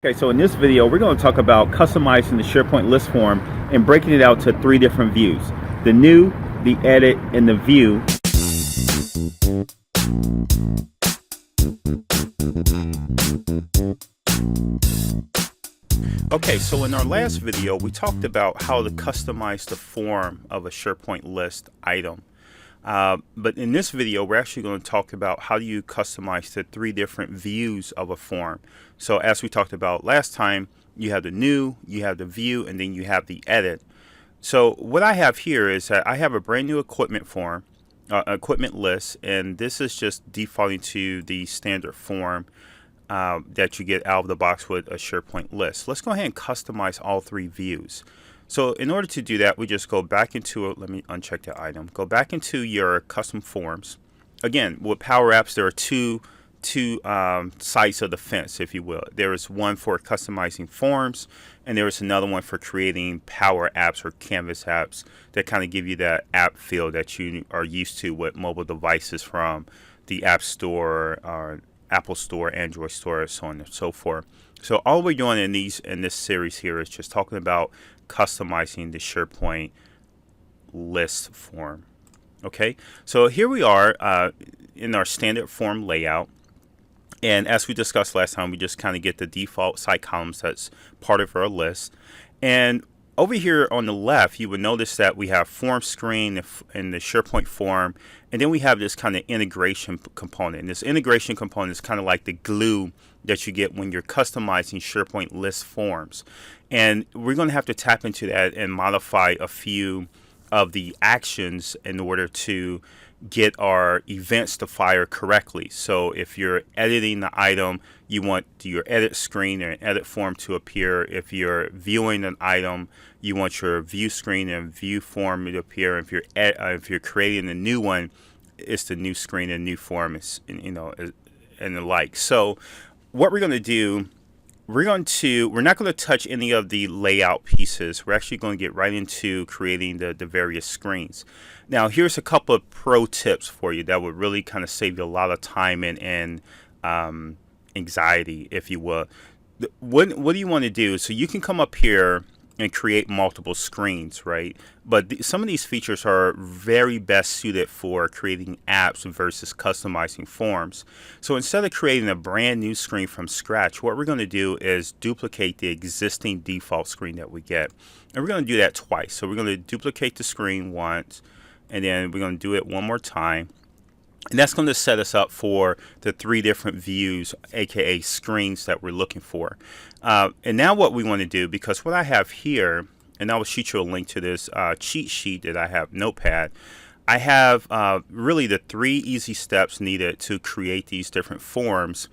Okay, so in this video, we're going to talk about customizing the SharePoint list form and breaking it out to 3 different views: the new, the edit, and the view. Okay, so in our last video, we talked about how to customize the form of a SharePoint list item. But in this video, we're actually going to talk about how do you customize the 3 different views of a form. So as we talked about last time, you have the new, you have the view, and then you have the edit. So what I have here is that I have a brand new equipment form, equipment list, and this is just defaulting to the standard form that you get out of the box with a SharePoint list. Let's go ahead and customize all 3 views. So in order to do that, we just go back into it. Let me uncheck the item. Go back into your custom forms. Again, with PowerApps, there are two sides of the fence, if you will. There is one for customizing forms, and there is another one for creating PowerApps or Canvas apps that kind of give you that app feel that you are used to with mobile devices from the App Store, or Apple Store, Android Store, so on and so forth. So all we're doing in this series here is just talking about customizing the SharePoint list form. Okay, so here we are in our standard form layout, and as we discussed last time, we just kind of get the default side columns that's part of our list. And over here on the left, you would notice that we have form screen in the SharePoint form, and then we have this kind of integration component. And this integration component is kind of like the glue that you get when you're customizing SharePoint list forms. And we're going to have to tap into that and modify a few of the actions in order to get our events to fire correctly. So if you're editing the item, you want your edit screen or edit form to appear. If you're viewing an item, you want your view screen and view form to appear. If you're creating a new one, it's the new screen and new form, and the like. So what we're going to do, we're not going to touch any of the layout pieces. We're actually going to get right into creating the various screens. Now, here's a couple of pro tips for you that would really kind of save you a lot of time and anxiety, if you will. What do you want to do? So you can come up here and create multiple screens, right? But some of these features are very best suited for creating apps versus customizing forms. So instead of creating a brand new screen from scratch, what we're going to do is duplicate the existing default screen that we get. And we're going to do that twice. So we're going to duplicate the screen once, and then we're going to do it one more time. And that's going to set us up for the 3 different views, aka screens, that we're looking for. And now what we want to do, because what I have here, and I will shoot you a link to this cheat sheet that I have, Notepad. I have really the 3 easy steps needed to create these different forms,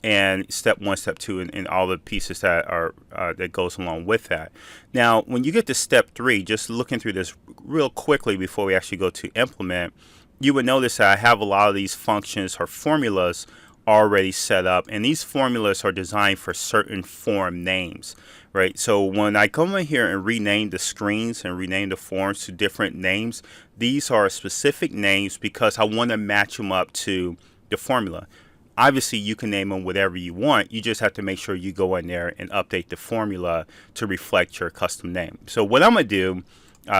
and step 1, step 2, and all the pieces that are that goes along with that. Now, when you get to step 3, just looking through this real quickly before we actually go to implement, you would notice that I have a lot of these functions or formulas already set up, and these formulas are designed for certain form names, right? So when I come in here and rename the screens and rename the forms to different names, these are specific names because I want to match them up to the formula. Obviously, you can name them whatever you want. You just have to make sure you go in there and update the formula to reflect your custom name. So what I'm going to do,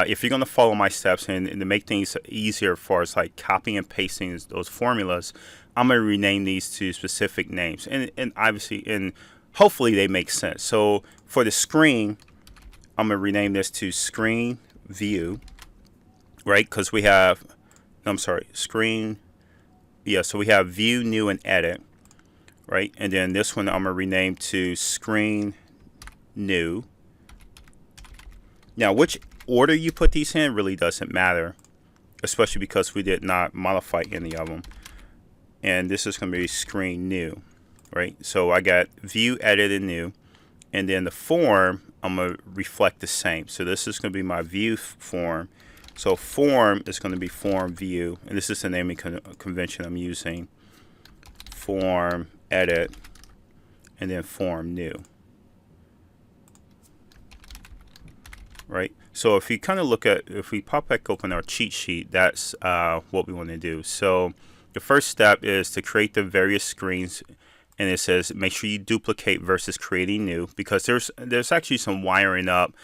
if you're going to follow my steps and to make things easier as far as like copying and pasting those formulas, I'm going to rename these to specific names. And obviously, and hopefully they make sense. So for the screen, I'm going to rename this to screen view, right? Because we have, screen. Yeah, so we have view, new, and edit, right? And then this one I'm going to rename to screen new. Now, which order you put these in really doesn't matter, especially because we did not modify any of them. And this is going to be screen new, right? So I got view, edit, and new. And then the form, I'm going to reflect the same. So this is going to be my view form. So form is going to be form view, and this is the naming convention I'm using. Form, edit, and then form new. Right? So if you kind of look at, if we pop back open our cheat sheet, that's what we want to do. So the first step is to create the various screens and it says make sure you duplicate versus creating new, because there's actually some wiring up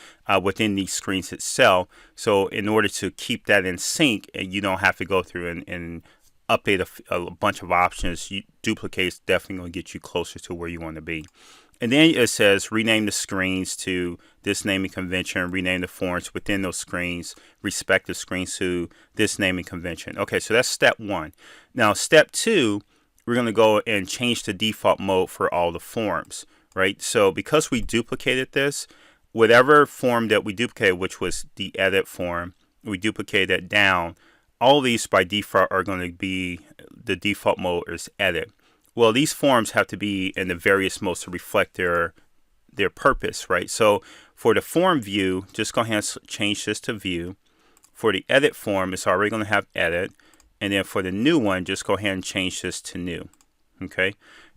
within these screens itself. So in order to keep that in sync, and you don't have to go through and update a bunch of options, duplicate is definitely going to get you closer to where you want to be. And then it says rename the screens to this naming convention, rename the forms within those screens, respective screens to this naming convention. Okay, so that's step one. Now, step two, we're going to go and change the default mode for all the forms, right? So because we duplicated this, whatever form that we duplicated, which was the edit form, we duplicated that down. All these by default are going to be, the default mode is edit. Well, these forms have to be in the various modes to reflect their purpose, right? So for the form view, just go ahead and change this to view. For the edit form, it's already going to have edit. And then for the new one, just go ahead and change this to new, okay?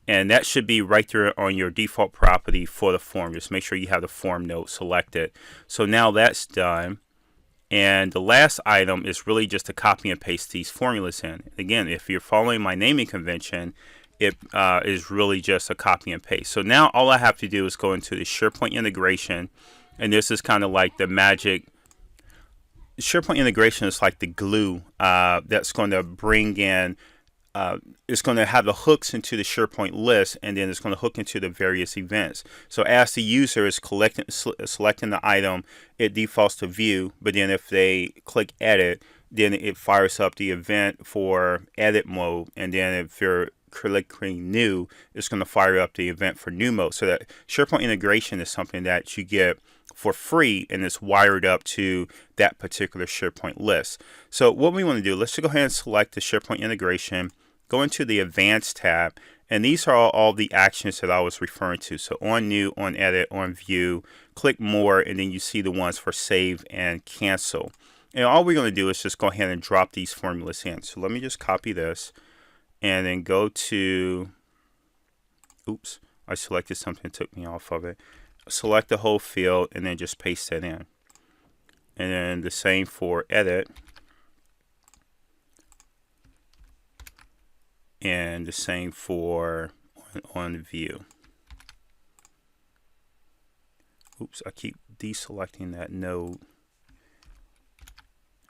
And that should be right there on your default property for the form. Just make sure you have the form node selected. So now that's done. And the last item is really just to copy and paste these formulas in. Again, if you're following my naming convention, it is really just a copy and paste. So now all I have to do is go into the SharePoint integration, and this is kind of like the magic. SharePoint integration is like the glue that's going to bring in, it's going to have the hooks into the SharePoint list, and then it's going to hook into the various events. So as the user is selecting the item, it defaults to view, but then if they click edit, then it fires up the event for edit mode, and then if you're clicking new, it's going to fire up the event for new mode. So that SharePoint integration is something that you get for free, and it's wired up to that particular SharePoint list. So what we want to do, let's just go ahead and select the SharePoint integration, go into the advanced tab, and these are all the actions that I was referring to. So on new, on edit, on view, click more, and then you see the ones for save and cancel. And all we're going to do is just go ahead and drop these formulas in. So let me just copy this and then go to, oops, I selected something, took me off of it. Select the whole field and then just paste that in. And then the same for edit. And the same for on view. Oops, I keep deselecting that node.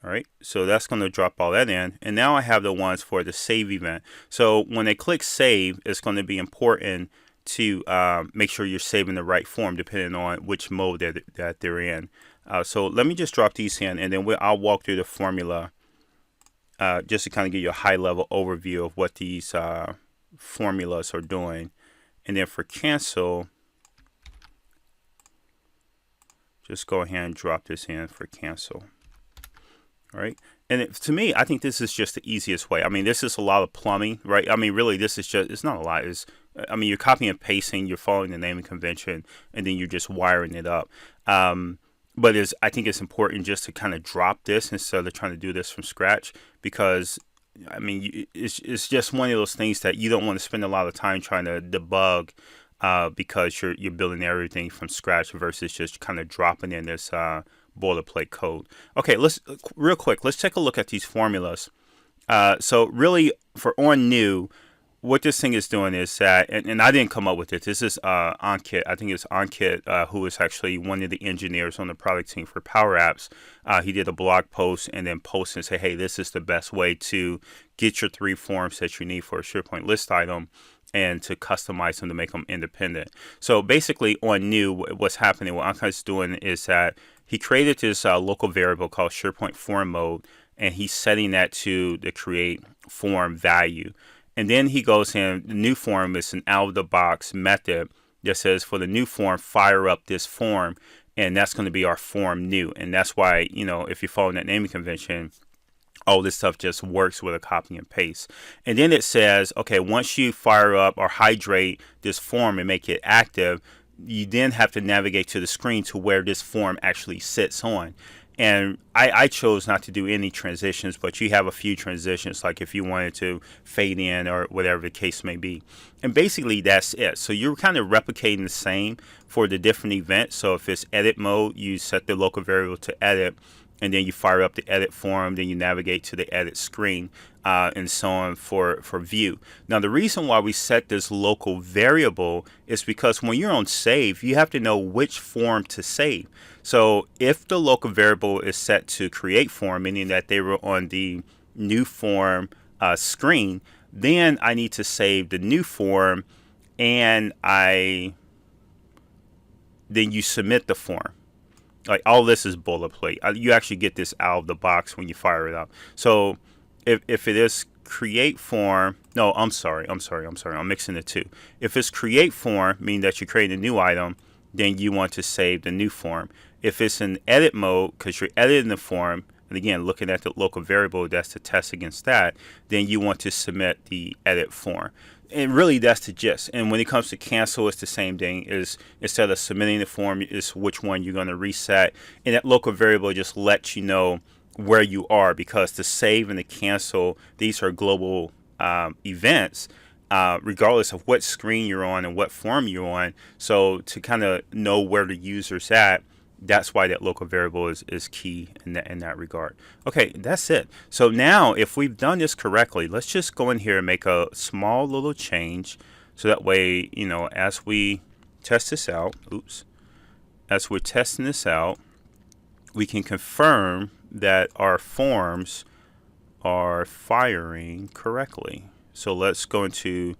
All right, so that's going to drop all that in. And now I have the ones for the save event. So when they click save, it's going to be important to make sure you're saving the right form depending on which mode that they're in. So let me just drop these in, and then I'll walk through the formula just to kind of give you a high-level overview of what these formulas are doing. And then for cancel, just go ahead and drop this in for cancel. All right. And to me, I think this is just the easiest way. I mean, this is a lot of plumbing, right? I mean, really, this is just, it's not a lot. I mean, you're copying and pasting, you're following the naming convention, and then you're just wiring it up. But I think it's important just to kind of drop this instead of trying to do this from scratch, because, I mean, it's just one of those things that you don't want to spend a lot of time trying to debug because you're building everything from scratch versus just kind of dropping in this boilerplate code. Okay, real quick, let's take a look at these formulas. So really, for on new, what this thing is doing is that, and I didn't come up with it. This is Ankit. I think it's Ankit who is actually one of the engineers on the product team for PowerApps. He did a blog post and then post and say, hey, this is the best way to get your 3 forms that you need for a SharePoint list item and to customize them to make them independent. So basically on new, what's happening, what Ankit's doing is that he created this local variable called SharePoint form mode, and he's setting that to the create form value. And then he goes in, the new form is an out-of-the-box method that says for the new form, fire up this form, and that's going to be our form new. And that's why, you know, if you're following that naming convention, all this stuff just works with a copy and paste. And then it says, okay, once you fire up or hydrate this form and make it active, you then have to navigate to the screen to where this form actually sits on. And I chose not to do any transitions, but you have a few transitions, like if you wanted to fade in or whatever the case may be. And basically that's it. So you're kind of replicating the same for the different events. So if it's edit mode, you set the local variable to edit. and then you fire up the edit form, then you navigate to the edit screen, and so on for view. Now, the reason why we set this local variable is because when you're on save, you have to know which form to save. So if the local variable is set to create form, meaning that they were on the new form screen, then I need to save the new form, and then you submit the form. Like, all this is boilerplate. You actually get this out of the box when you fire it up. So if it is create form, no, I'm sorry, I'm mixing the two. If it's create form, meaning that you create a new item, then you want to save the new form. If it's in edit mode, because you're editing the form, and again, looking at the local variable, that's to test against that, then you want to submit the edit form. And really, that's the gist. And when it comes to cancel, it's the same thing. Is instead of submitting the form, is which one you're going to reset. And that local variable just lets you know where you are, because the save and the cancel, these are global events, regardless of what screen you're on and what form you're on. So to kind of know where the user's at, that's why that local variable is key in that regard. Okay, that's it. So now, if we've done this correctly, let's just go in here and make a small little change, so that way, you know, as we test this out, as we're testing this out, we can confirm that our forms are firing correctly. So let's go into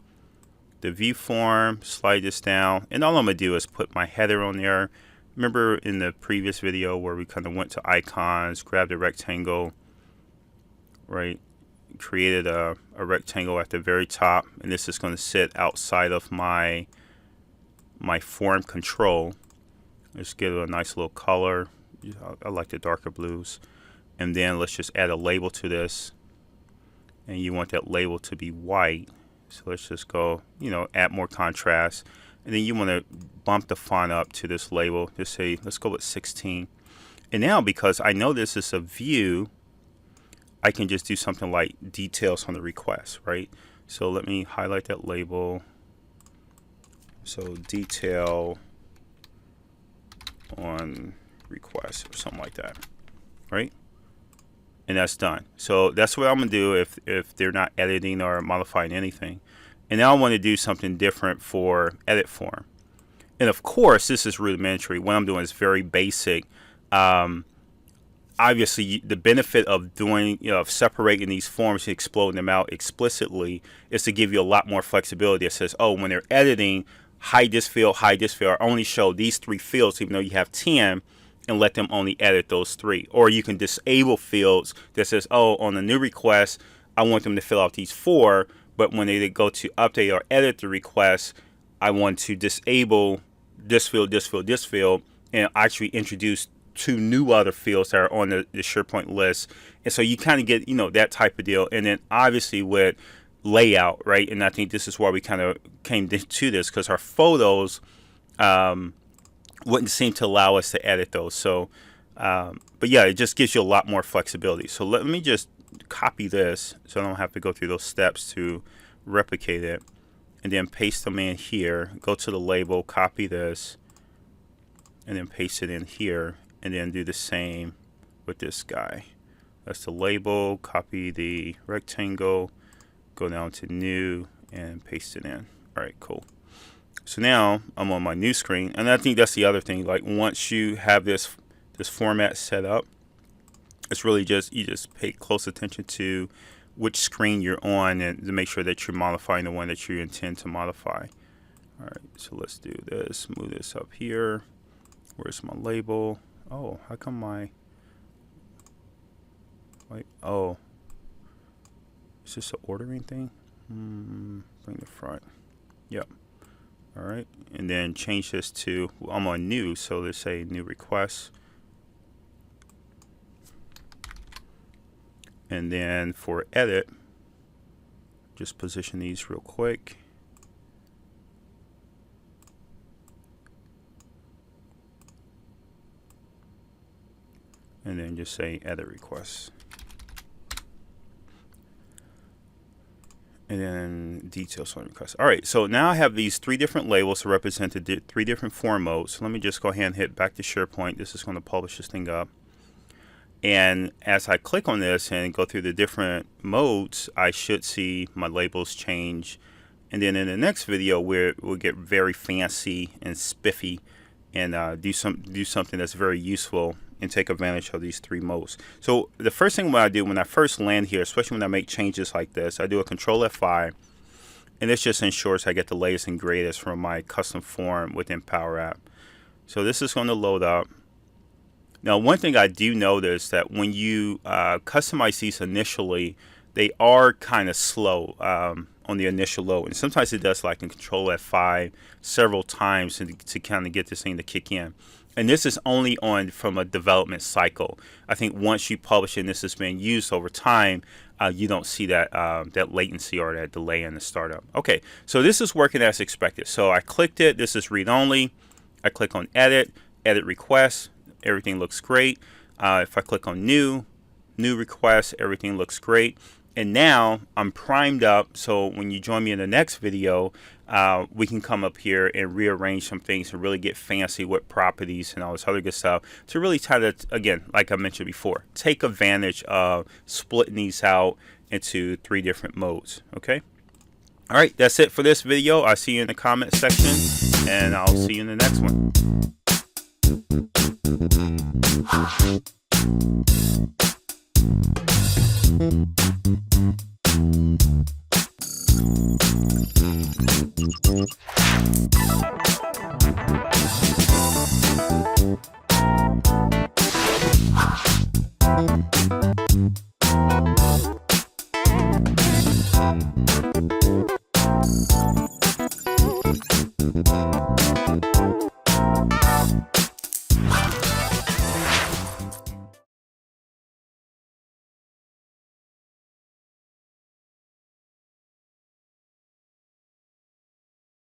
the view form, slide this down, and all I'm gonna do is put my header on there. Remember in the previous video where we kind of went to icons, grabbed a rectangle, right? Created a rectangle at the very top, and this is going to sit outside of my form control. Let's give it a nice little color. I like the darker blues. And then let's just add a label to this. And you want that label to be white. So let's just go, you know, add more contrast. And then you want to bump the font up to this label. Just say, let's go with 16. And now, because I know this is a view, I can just do something like details on the request, right? So let me highlight that label. So detail on request or something like that, right? And that's done. So that's what I'm gonna do if they're not editing or modifying anything. And now I want to do something different for edit form. And of course, this is rudimentary. What I'm doing is very basic. Obviously, the benefit of doing, you know, of separating these forms and exploding them out explicitly is to give you a lot more flexibility. It says, oh, when they're editing, hide this field, or only show these 3 fields, even though you have 10, and let them only edit those 3. Or you can disable fields that says, oh, on the new request, I want them to fill out these 4, but when they go to update or edit the request, I want to disable this field, and actually introduce 2 new other fields that are on the SharePoint list. And so you kind of get, you know, that type of deal. And then obviously with layout, right? And I think this is why we kind of came to this, because our photos wouldn't seem to allow us to edit those. So, but yeah, it just gives you a lot more flexibility. So let me just copy this so I don't have to go through those steps to replicate it, and then paste them in here. Go to the label, copy this, and then paste it in here, and then do the same with this guy. That's the label, copy the rectangle, go down to new, and paste it in. All right, cool. So now I'm on my new screen, and I think that's the other thing. Like, once you have this format set up, it's really just, you just pay close attention to which screen you're on, and to make sure that you're modifying the one that you intend to modify. All right, so let's do this. Move this up here. Where's my label? Oh, how come my, wait, oh, is this an ordering thing? Bring the front. Yep. All right, and then change this to, I'm on new, so let's say new request. And then for edit, just position these real quick. And then just say edit requests. And then details on request. All right, so now I have these 3 different labels to represent the 3 different form modes. So let me just go ahead and hit back to SharePoint. This is going to publish this thing up. And as I click on this and go through the different modes, I should see my labels change. And then in the next video, we'll get very fancy and spiffy and do something that's very useful and take advantage of these 3 modes. So the first thing what I do when I first land here, especially when I make changes like this, I do a Control F5, and this just ensures I get the latest and greatest from my custom form within PowerApp. So this is going to load up. Now, one thing I do notice that when you customize these initially, they are kind of slow on the initial load, and sometimes it does like in Control F5 several times to kind of get this thing to kick in. And this is only on from a development cycle. I think once you publish it and this has been used over time, you don't see that that latency or that delay in the startup. Okay, so this is working as expected. So I clicked it. This is read only. I click on edit request. Everything looks great. If I click on new request, everything looks great. And now I'm primed up, so when you join me in the next video, we can come up here and rearrange some things and really get fancy with properties and all this other good stuff to really try to, again, like I mentioned before, take advantage of splitting these out into 3 different modes. Okay. All right, that's it for this video. I'll see you in the comment section, and I'll see you in the next one.